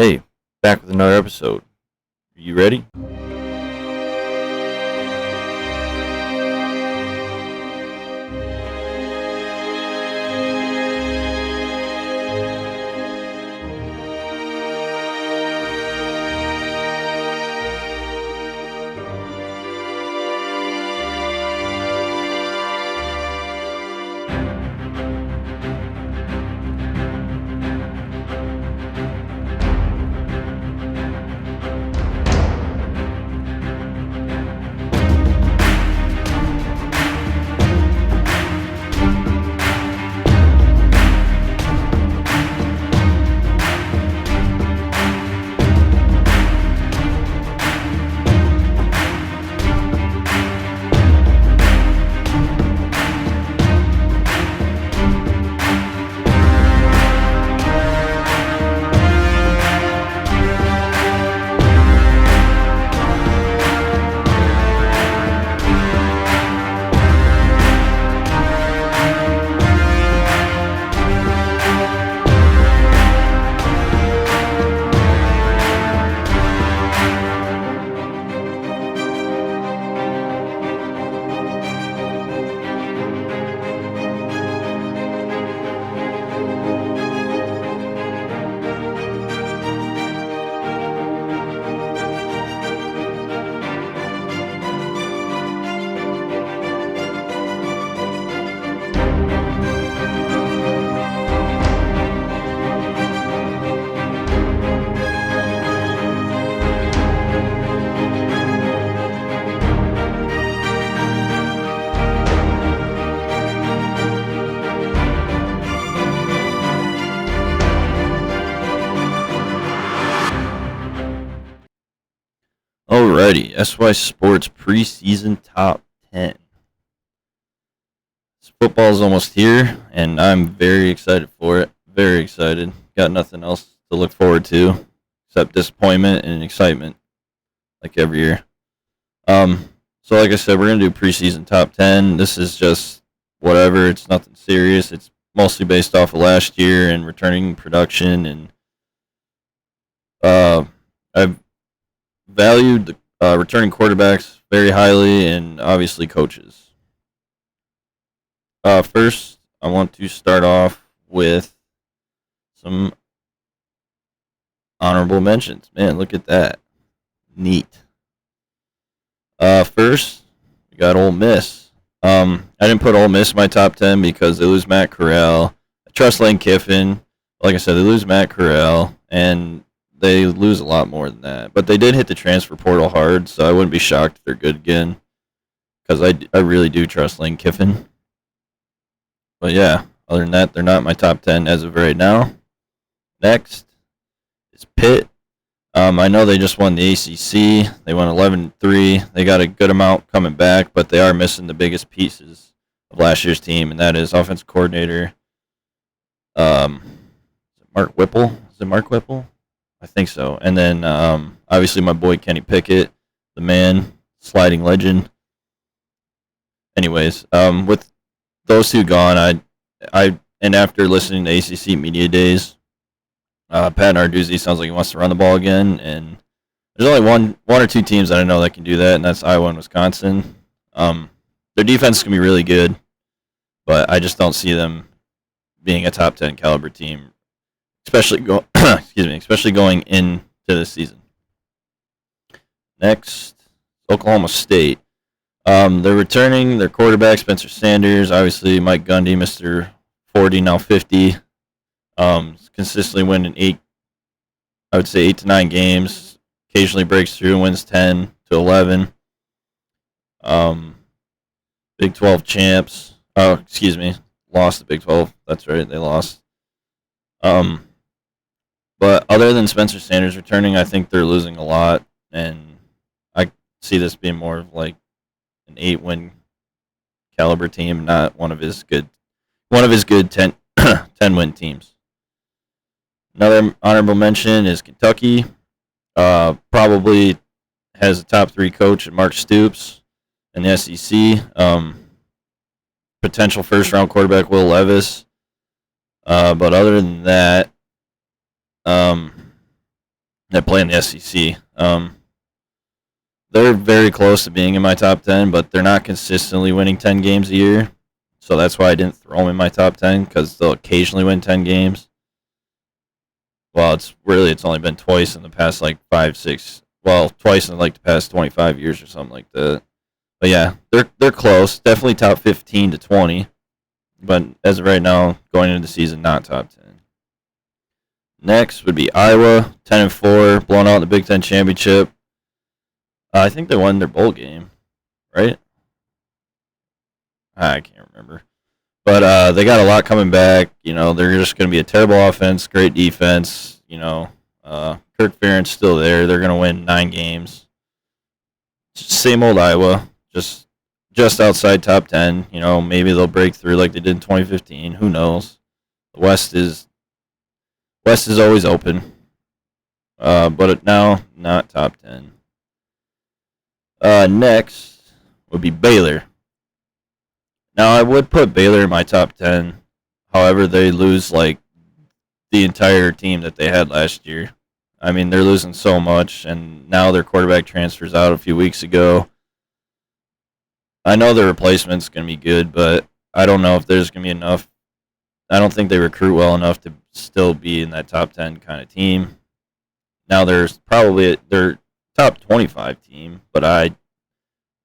Hey, back with another episode. Are you ready? Alrighty, SY Sports preseason top 10. Football's almost here, and I'm very excited for it. Very excited. Got nothing else to look forward to except disappointment and excitement, like every year. So like I said, we're gonna do preseason top 10. This is just whatever. It's nothing serious. It's mostly based off of last year and returning production, and I've valued the returning quarterbacks very highly, and obviously coaches. First, I want to start off with some honorable mentions. Man, look at that. Neat. First, we got Ole Miss. I didn't put Ole Miss in my top 10 because they lose Matt Corral. I trust Lane Kiffin. Like I said, they lose Matt Corral, and they lose a lot more than that. But they did hit the transfer portal hard, so I wouldn't be shocked if they're good again because I really do trust Lane Kiffin. But yeah, other than that, they're not in my top 10 as of right now. Next is Pitt. I know they just won the ACC. They won 11-3. They got a good amount coming back, but they are missing the biggest pieces of last year's team, and that is offensive coordinator Mark Whipple. Is it Mark Whipple? I think so. And then obviously my boy Kenny Pickett, the man, sliding legend. Anyways, with those two gone, and after listening to ACC media days, Pat Narduzzi sounds like he wants to run the ball again, and there's only one or two teams that I know that can do that, and that's Iowa and Wisconsin. Their defense can be really good, but I just don't see them being a top 10 caliber team, especially especially going into this season. Next, Oklahoma State. They're returning their quarterback, Spencer Sanders. Obviously, Mike Gundy, Mr. 40, now 50. Consistently winning 8 to 9 games. Occasionally breaks through and wins 10 to 11. Big 12 champs. Oh, excuse me. Lost the Big 12. That's right. They lost. But other than Spencer Sanders returning, I think they're losing a lot. And I see this being more of like an 8-win caliber team, not one of his good 10-win teams. Another honorable mention is Kentucky. Probably has a top 3 coach in Mark Stoops in the SEC. Potential first-round quarterback Will Levis. But other than that, that play in the SEC. They're very close to being in my top 10, but they're not consistently winning 10 games a year. So that's why I didn't throw them in my top 10, because they'll occasionally win 10 games. Well, it's only been twice in the past like 5, 6. Well, twice in like the past 25 years or something like that. But yeah, they're close. Definitely top 15 to 20. But as of right now, going into the season, not top 10. Next would be Iowa, 10-4, blown out in the Big Ten championship. I think they won their bowl game, right? I can't remember. But they got a lot coming back. They're just going to be a terrible offense, great defense. Kirk Ferentz still there. They're going to win 9 games. Same old Iowa, just outside top 10. Maybe they'll break through like they did in 2015. Who knows? The West is always open, but now not top 10. Next would be Baylor. Now, I would put Baylor in my top 10. However, they lose like the entire team that they had last year. I mean, they're losing so much, and now their quarterback transfers out a few weeks ago. I know the replacement's going to be good, but I don't know if there's going to be enough. I don't think they recruit well enough to still be in that top 10 kind of team. Now, there's probably their top 25 team, but I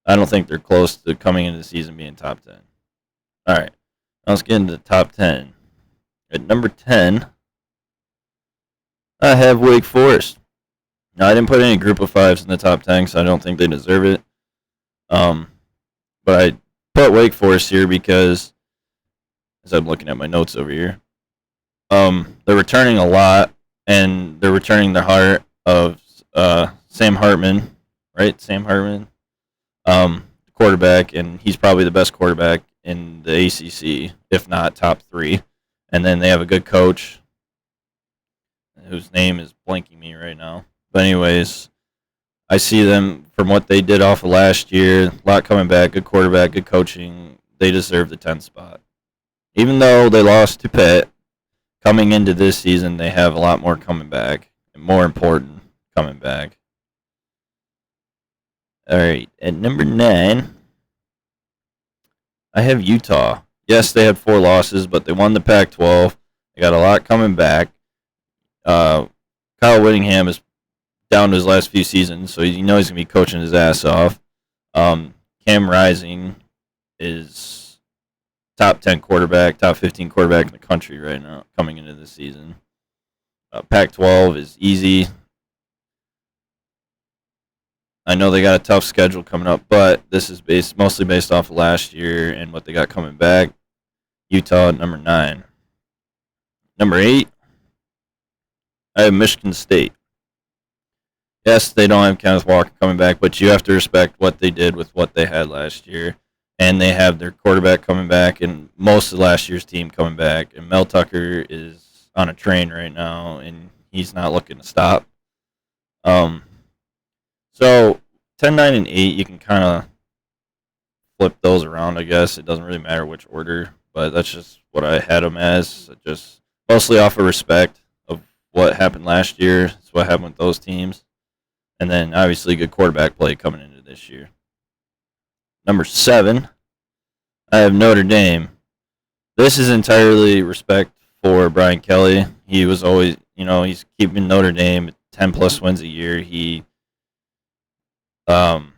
don't think they're close to coming into the season being top 10. All right, let's get into the top 10. At number 10, I have Wake Forest. Now, I didn't put any group of fives in the top 10 because I don't think they deserve it. But I put Wake Forest here because, as I'm looking at my notes over here, they're returning a lot, and they're returning the heart of Sam Hartman, right? Sam Hartman, quarterback, and he's probably the best quarterback in the ACC, if not top 3. And then they have a good coach, whose name is blanking me right now. But anyways, I see them from what they did off of last year. A lot coming back, good quarterback, good coaching. They deserve the 10th spot. Even though they lost to Pitt, coming into this season, they have a lot more coming back, and more important, coming back. All right, at number 9, I have Utah. Yes, they had 4 losses, but they won the Pac-12. They got a lot coming back. Kyle Whittingham is down to his last few seasons, so he's going to be coaching his ass off. Cam Rising is top 10 quarterback, top 15 quarterback in the country right now, coming into this season. Pac-12 is easy. I know they got a tough schedule coming up, but this is mostly based off of last year and what they got coming back. Utah at number 9. Number 8, I have Michigan State. Yes, they don't have Kenneth Walker coming back, but you have to respect what they did with what they had last year. And they have their quarterback coming back and most of last year's team coming back. And Mel Tucker is on a train right now, and he's not looking to stop. So 10, 9, and 8, you can kind of flip those around, I guess. It doesn't really matter which order, but that's just what I had them as. Just mostly off of respect of what happened last year. That's what happened with those teams. And then, obviously, good quarterback play coming into this year. Number 7, I have Notre Dame. This is entirely respect for Brian Kelly. He was always, he's keeping Notre Dame at 10-plus wins a year. He been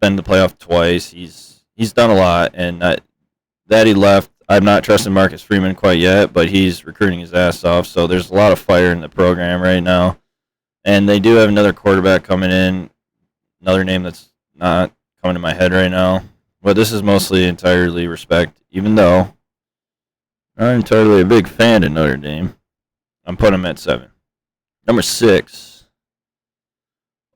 to the playoff twice. He's done a lot, and that he left. I'm not trusting Marcus Freeman quite yet, but he's recruiting his ass off. So there's a lot of fire in the program right now, and they do have another quarterback coming in. Another name that's not coming to my head right now, but this is mostly entirely respect. Even though I'm not entirely a big fan of Notre Dame, I'm putting them at 7. Number 6,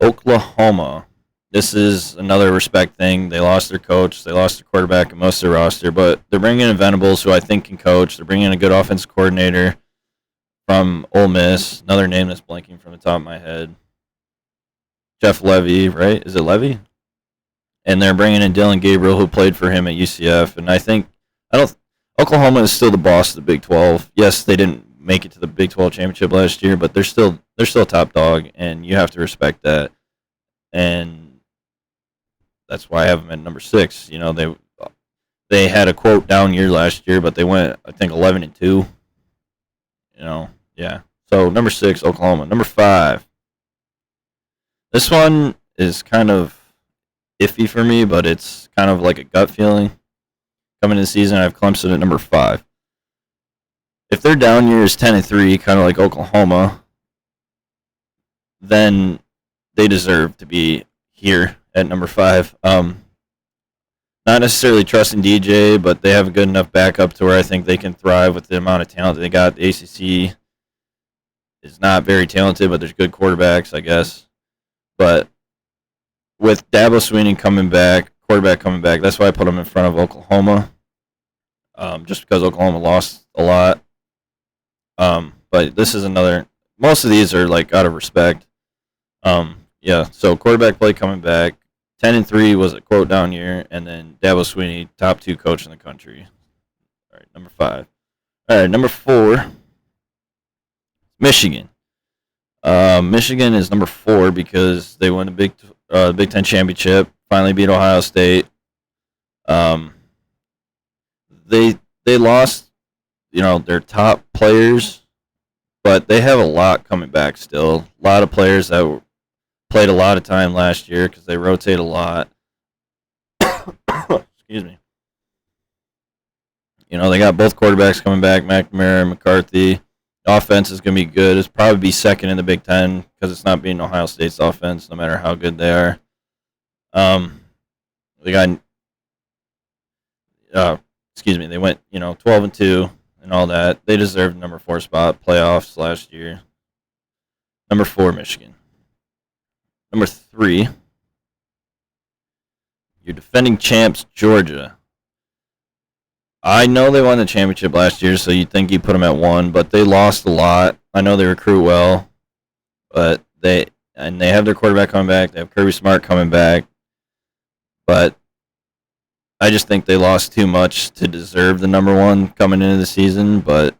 Oklahoma. This is another respect thing. They lost their coach. They lost their quarterback and most of their roster. But they're bringing in Venables, who I think can coach. They're bringing in a good offensive coordinator from Ole Miss. Another name that's blanking from the top of my head. Jeff Levy, right? Is it Levy? And they're bringing in Dylan Gabriel, who played for him at UCF. And Oklahoma is still the boss of the Big 12. Yes, they didn't make it to the Big 12 championship last year, but they're still top dog, and you have to respect that. And that's why I have them at number 6. They had a quote down year last year, but they went, I think, 11-2. Yeah. So number 6, Oklahoma. Number 5. This one is kind of iffy for me, but it's kind of like a gut feeling. Coming into the season, I have Clemson at number 5. If their down year is 10-3, kind of like Oklahoma, then they deserve to be here at number 5. Not necessarily trusting DJ, but they have a good enough backup to where I think they can thrive with the amount of talent they got. The ACC is not very talented, but there's good quarterbacks, I guess. But with Dabo Swinney quarterback coming back, that's why I put them in front of Oklahoma. Just because Oklahoma lost a lot. But this is another. Most of these are like out of respect. So quarterback play coming back. 10-3 was a quote down year, and then Dabo Swinney, top 2 coach in the country. All right, number 5. All right, number 4, Michigan. Michigan is number 4 because they won the Big Ten championship. Finally beat Ohio State. They lost, their top players, but they have a lot coming back still. A lot of players that played a lot of time last year because they rotate a lot. Excuse me. They got both quarterbacks coming back, McNamara and McCarthy. Offense is going to be good. It's probably be second in the Big Ten because it's not beating Ohio State's offense, no matter how good they are. They went 12-2 and all that. They deserved number 4 spot, playoffs last year. Number 4, Michigan. Number 3, your defending champs, Georgia. I know they won the championship last year, so you'd think you put them at 1, but they lost a lot. I know they recruit well, but they have their quarterback coming back. They have Kirby Smart coming back, but I just think they lost too much to deserve the number 1 coming into the season. But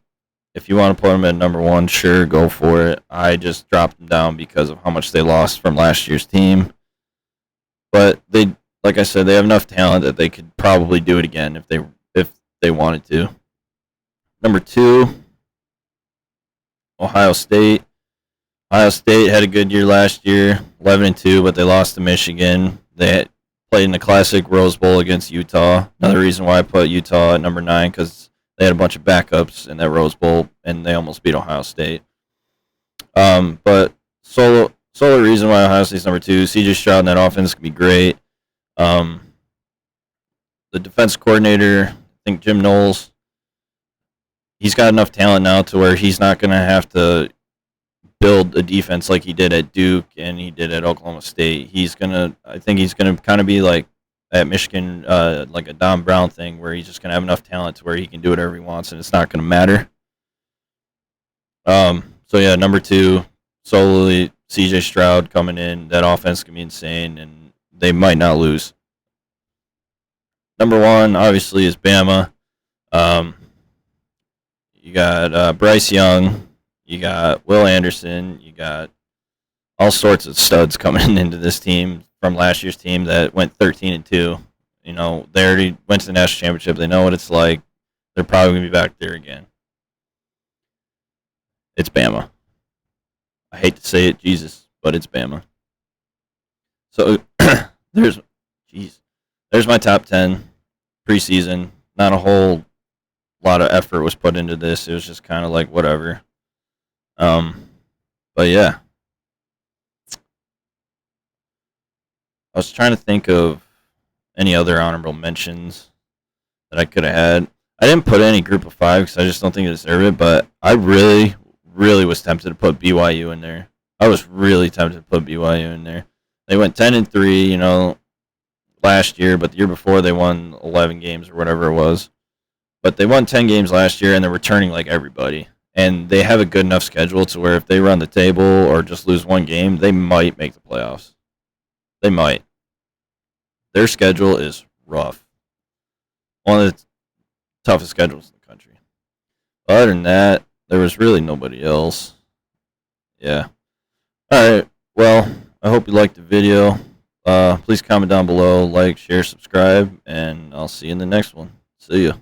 if you want to put them at number 1, sure, go for it. I just dropped them down because of how much they lost from last year's team. But like I said, they have enough talent that they could probably do it again if they wanted to. Number 2, Ohio State. Ohio State had a good year last year, 11-2, but they lost to Michigan. They played in the classic Rose Bowl against Utah. Another reason why I put Utah at number 9 because they had a bunch of backups in that Rose Bowl, and they almost beat Ohio State. But solo reason why Ohio State's number 2, C.J. Stroud in that offense could be great. The defense coordinator, I think Jim Knowles, he's got enough talent now to where he's not going to have to build a defense like he did at Duke and he did at Oklahoma State. I think he's going to kind of be like at Michigan, like a Don Brown thing, where he's just going to have enough talent to where he can do whatever he wants, and it's not going to matter. Number 2, solely C.J. Stroud coming in. That offense can be insane, and they might not lose. Number 1, obviously, is Bama. You got Bryce Young. You got Will Anderson. You got all sorts of studs coming into this team from last year's team that went 13-2. They already went to the national championship. They know what it's like. They're probably going to be back there again. It's Bama. I hate to say it, Jesus, but it's Bama. So there's my top 10 preseason. Not a whole lot of effort was put into this. It was just kind of like whatever. But yeah. I was trying to think of any other honorable mentions that I could have had. I didn't put any group of 5 because I just don't think they deserve it, but I really, really was tempted to put BYU in there. I was really tempted to put BYU in there. They went 10-3, last year, but the year before they won 11 games or whatever it was. But they won 10 games last year, and they're returning like everybody. And they have a good enough schedule to where if they run the table or just lose one game, they might make the playoffs. They might. Their schedule is rough. One of the toughest schedules in the country. Other than that, There was really nobody else. Yeah. All right. Well, I hope you liked the video. Please comment down below, like, share, subscribe, and I'll see you in the next one. See ya.